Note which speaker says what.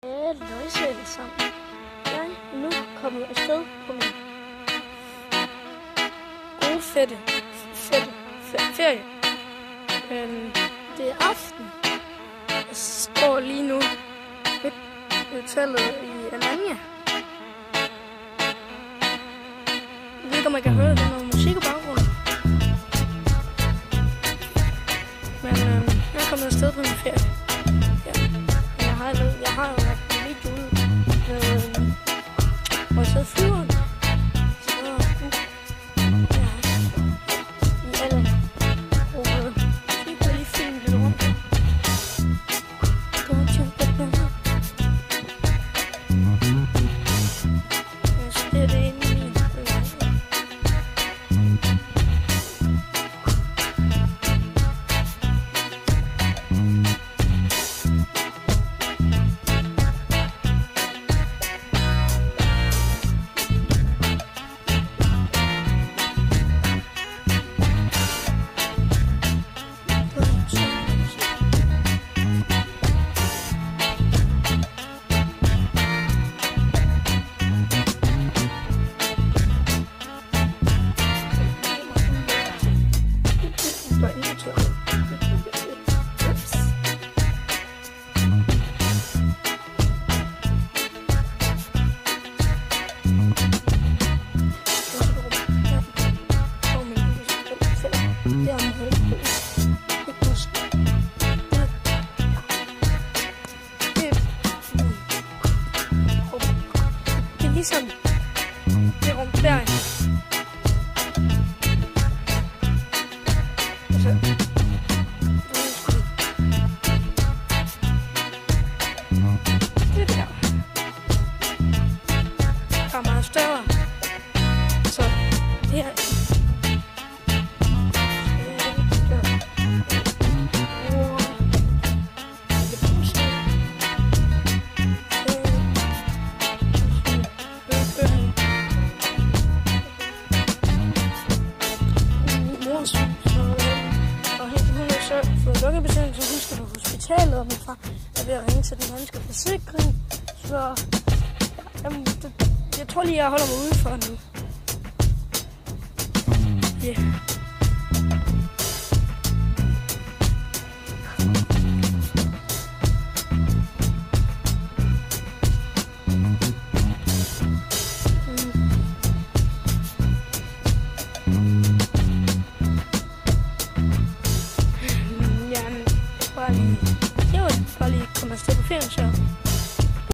Speaker 1: Løjse alle sammen. Jeg er nu kommet afsted på min gode ferie. Det er aften. Jeg står lige nu ved hotellet i Alanya. Jeg ved ikke, om man kan høre, der er noget musik i baggrunden. Men jeg er kommet afsted på min ferie. Ja. Jeg har jo lagt en video ud, hvor jeg sidder flyveren. Så i alle gruppe. Så kan jeg lige filme lidt rundt. Det er det inde i min lejlighed. Det er ligesom det rum der. Det der. Der er meget større. Så det her. For lukkebetændelse, så husker du hospitalet, og min far er ved at ringe til den danske forsikring. Så ja, jeg tror lige, jeg holder mig udenfor nu. Yeah.